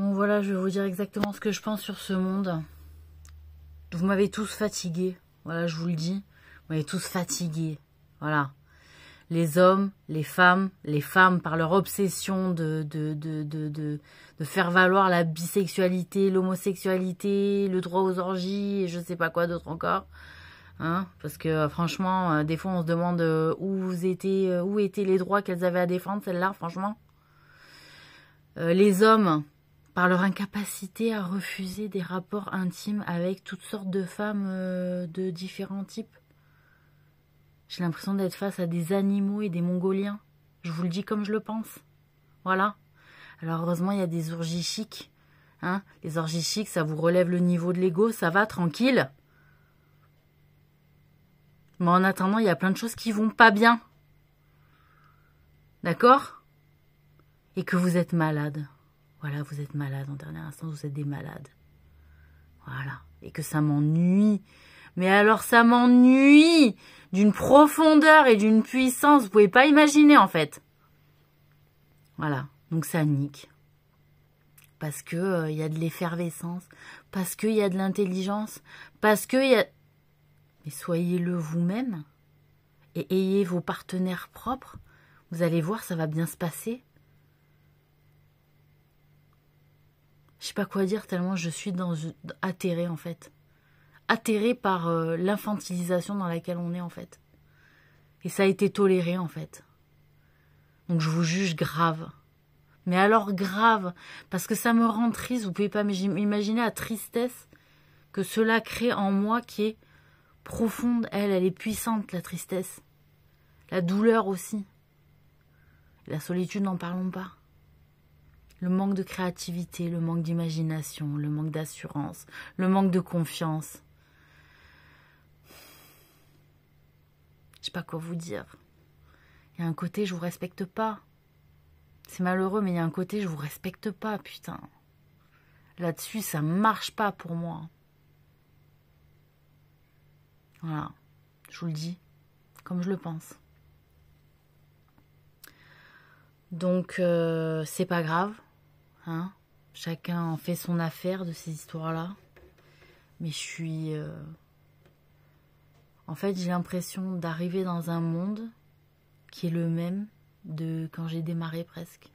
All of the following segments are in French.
Bon, voilà, je vais vous dire exactement ce que je pense sur ce monde. Vous m'avez tous fatigué. Voilà, je vous le dis. Vous m'avez tous fatigué. Voilà. Les hommes, les femmes par leur obsession de faire valoir la bisexualité, l'homosexualité, le droit aux orgies, et je sais pas quoi d'autre encore. Hein, parce que franchement, des fois on se demande où étaient les droits qu'elles avaient à défendre, celles-là, franchement. Les hommes, par leur incapacité à refuser des rapports intimes avec toutes sortes de femmes de différents types. J'ai l'impression d'être face à des animaux et des Mongoliens. Je vous le dis comme je le pense. Voilà. Alors heureusement, il y a des orgies chics. Hein, les orgies chics, ça vous relève le niveau de l'ego, ça va, tranquille. Mais en attendant, il y a plein de choses qui vont pas bien. D'accord? Et que vous êtes malade. Voilà, vous êtes malade en dernier instant, vous êtes des malades. Voilà. Et que ça m'ennuie. Mais alors ça m'ennuie d'une profondeur et d'une puissance, vous pouvez pas imaginer en fait. Voilà, donc ça nique. Parce que y a de l'effervescence, parce qu'il y a de l'intelligence, parce que y a... Mais soyez-le vous-même et ayez vos partenaires propres. Vous allez voir, ça va bien se passer. Je sais pas quoi dire tellement je suis atterrée en fait. Atterré par l'infantilisation dans laquelle on est en fait. Et ça a été toléré en fait. Donc je vous juge grave. Mais alors grave, parce que ça me rend triste, vous pouvez pas imaginer la tristesse que cela crée en moi qui est profonde. Elle est puissante, la tristesse. La douleur aussi. La solitude, n'en parlons pas. Le manque de créativité, le manque d'imagination, le manque d'assurance, le manque de confiance. Je sais pas quoi vous dire. Il y a un côté, je vous respecte pas. C'est malheureux, mais il y a un côté, je vous respecte pas, putain. Là-dessus, ça marche pas pour moi. Voilà. Je vous le dis, comme je le pense. Donc, c'est pas grave. Hein. Chacun en fait son affaire de ces histoires-là. Mais je suis... En fait, j'ai l'impression d'arriver dans un monde qui est le même de quand j'ai démarré presque.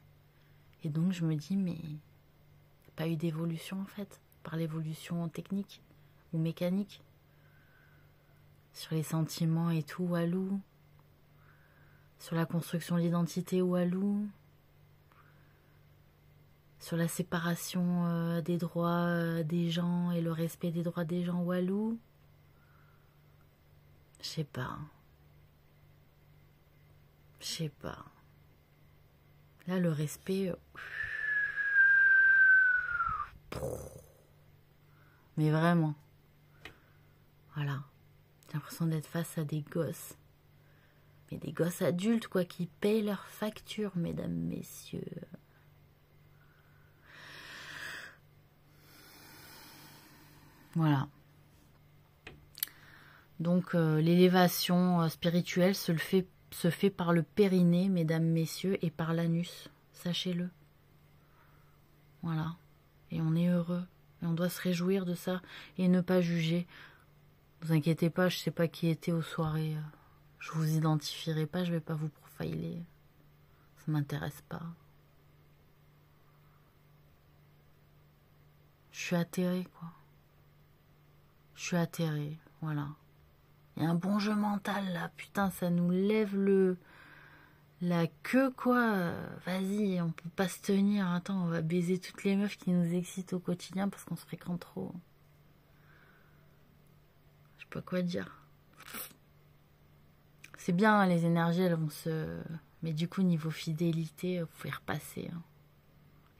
Et donc, je me dis, mais il n'y a pas eu d'évolution, en fait, par l'évolution technique ou mécanique. Sur les sentiments et tout, walou. Sur la construction de l'identité, walou. Sur la séparation des droits des gens et le respect des droits des gens, walou. Je sais pas. Je sais pas. Là, le respect... Mais vraiment. Voilà. J'ai l'impression d'être face à des gosses. Mais des gosses adultes, quoi, qui payent leurs factures, mesdames, messieurs. Voilà. Donc, l'élévation spirituelle se fait par le périnée, mesdames, messieurs, et par l'anus. Sachez-le. Voilà. Et on est heureux. Et on doit se réjouir de ça et ne pas juger. Ne vous inquiétez pas, je sais pas qui était aux soirées. Je vous identifierai pas, je vais pas vous profiler. Ça m'intéresse pas. Je suis atterrée, quoi. Je suis atterrée, voilà. Il y a un bon jeu mental, là. Putain, ça nous lève la queue, quoi. Vas-y, on peut pas se tenir. Attends, on va baiser toutes les meufs qui nous excitent au quotidien parce qu'on se fréquente trop. Je sais pas quoi dire. C'est bien, hein, les énergies, elles vont se... Mais du coup, niveau fidélité, vous pouvez repasser. Hein.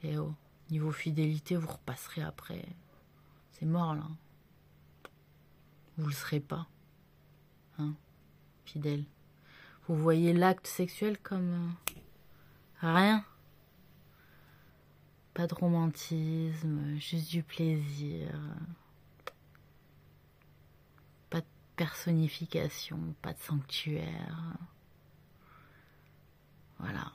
Et oh, niveau fidélité, vous repasserez après. C'est mort, là. Vous le serez pas. Hein, fidèle. Vous voyez l'acte sexuel comme rien. Pas de romantisme, juste du plaisir. Pas de personnification, pas de sanctuaire. Voilà.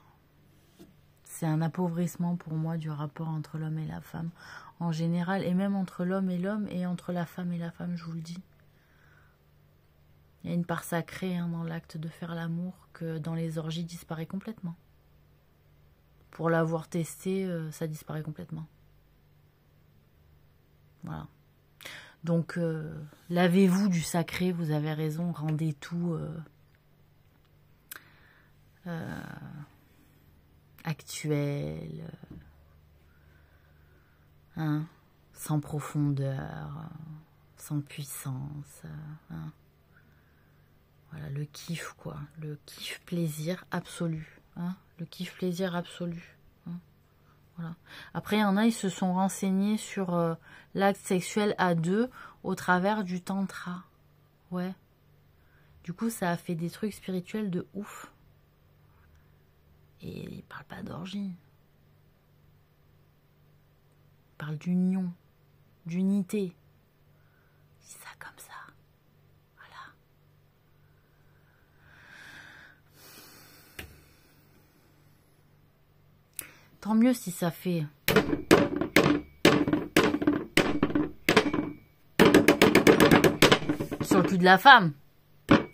c'est un appauvrissement pour moi du rapport entre l'homme et la femme en général, et même entre l'homme et entre la femme et la femme, je vous le dis. Il y a une part sacrée hein, dans l'acte de faire l'amour que dans les orgies disparaît complètement. Pour l'avoir testé, ça disparaît complètement. Voilà. Donc, lavez-vous du sacré, vous avez raison, rendez tout actuel, hein, sans profondeur, sans puissance. Hein. Voilà, le kiff, quoi. Le kiff plaisir absolu. Hein. Le kiff plaisir absolu. Hein. Voilà. Après, il y en a, ils se sont renseignés sur l'acte sexuel à deux au travers du tantra. Ouais. Du coup, ça a fait des trucs spirituels de ouf. Et il parle pas d'orgie. Il parle d'union, d'unité. C'est ça comme ça. Voilà. Tant mieux si ça fait... sur le cul de la femme.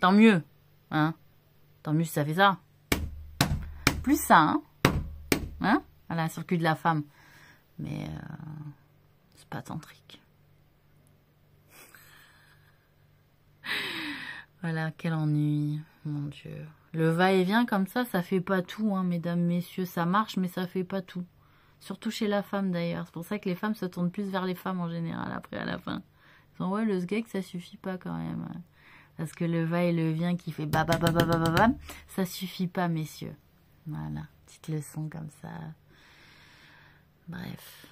Tant mieux. Hein? Tant mieux si ça fait ça. Plus ça, hein? Hein? Voilà, sur le cul de la femme. Mais c'est pas tantrique. Voilà, quel ennui, mon Dieu. Le va-et-vient comme ça fait pas tout, hein, mesdames, messieurs. Ça marche, mais ça fait pas tout. Surtout chez la femme, d'ailleurs. C'est pour ça que les femmes se tournent plus vers les femmes, en général, après, à la fin. Ils disent, ouais, le sgeg, ça suffit pas, quand même. Parce que le va-et-le-vient qui fait ba, ça suffit pas, messieurs. Voilà, petite leçon comme ça. Bref.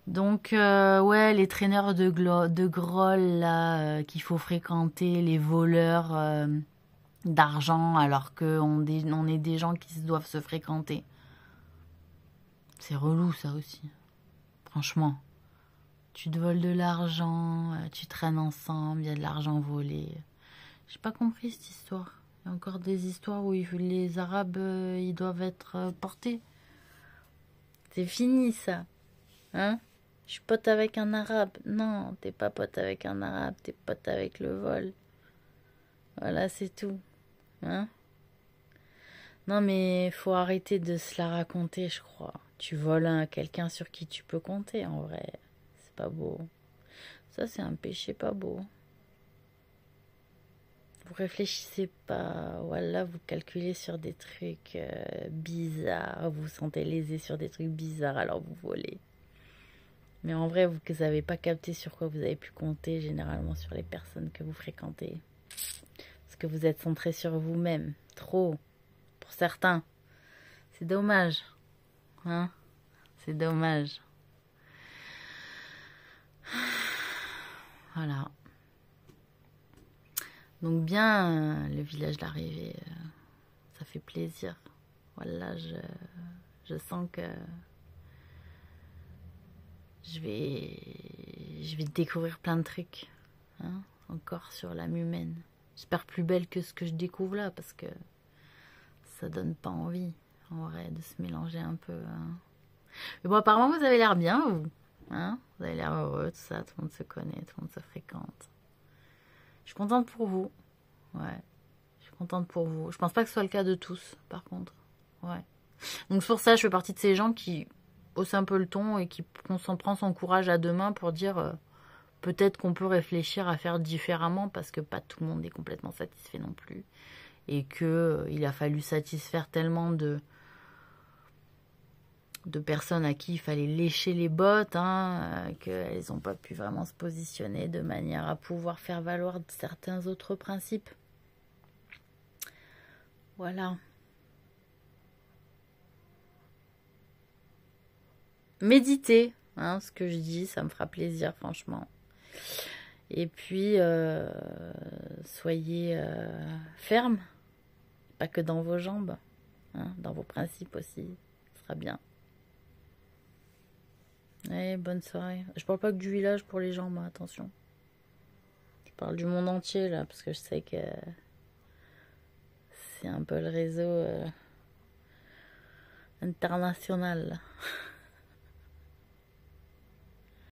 Donc, ouais, les traîneurs de groll, là, qu'il faut fréquenter, les voleurs d'argent, alors qu'on est des gens qui doivent se fréquenter. C'est relou, ça aussi. Franchement. Tu te voles de l'argent, tu traînes ensemble, il y a de l'argent volé. J'ai pas compris cette histoire. Il y a encore des histoires où les Arabes, ils doivent être portés. C'est fini, ça. Hein? Je suis pote avec un arabe. Non, t'es pas pote avec un arabe, t'es pote avec le vol. Voilà, c'est tout. Hein? Non, mais faut arrêter de se la raconter, je crois. Tu voles à quelqu'un sur qui tu peux compter, en vrai. C'est pas beau. Ça, c'est un péché pas beau. Vous réfléchissez pas. Voilà, vous calculez sur des trucs bizarres. Vous vous sentez lésé sur des trucs bizarres, alors vous volez. Mais en vrai, vous n'avez pas capté sur quoi vous avez pu compter, généralement sur les personnes que vous fréquentez. Parce que vous êtes centré sur vous-même. Trop. Pour certains. C'est dommage. Hein? C'est dommage. Voilà. Donc bien, le village d'arrivée, ça fait plaisir. Voilà, je sens que je vais découvrir plein de trucs, hein, encore sur l'âme humaine. J'espère plus belle que ce que je découvre là, parce que ça donne pas envie, en vrai, de se mélanger un peu. Hein. Mais bon, apparemment, vous avez l'air bien, vous. Hein, vous avez l'air heureux, tout ça, tout le monde se connaît, tout le monde se fréquente. Je suis contente pour vous. Ouais, je suis contente pour vous. Je pense pas que ce soit le cas de tous, par contre. Ouais. Donc pour ça, je fais partie de ces gens qui haussent un peu le ton et qui s'en prend son courage à deux mains pour dire peut-être qu'on peut réfléchir à faire différemment parce que pas tout le monde est complètement satisfait non plus. Et que il a fallu satisfaire tellement de personnes à qui il fallait lécher les bottes, hein, qu'elles n'ont pas pu vraiment se positionner de manière à pouvoir faire valoir certains autres principes. Voilà. Méditez, hein, ce que je dis, ça me fera plaisir, franchement. Et puis, soyez ferme, pas que dans vos jambes, hein, dans vos principes aussi, ce sera bien. Allez, bonne soirée. Je parle pas que du village pour les gens, moi, attention. Je parle du monde entier, là, parce que je sais que c'est un peu le réseau international.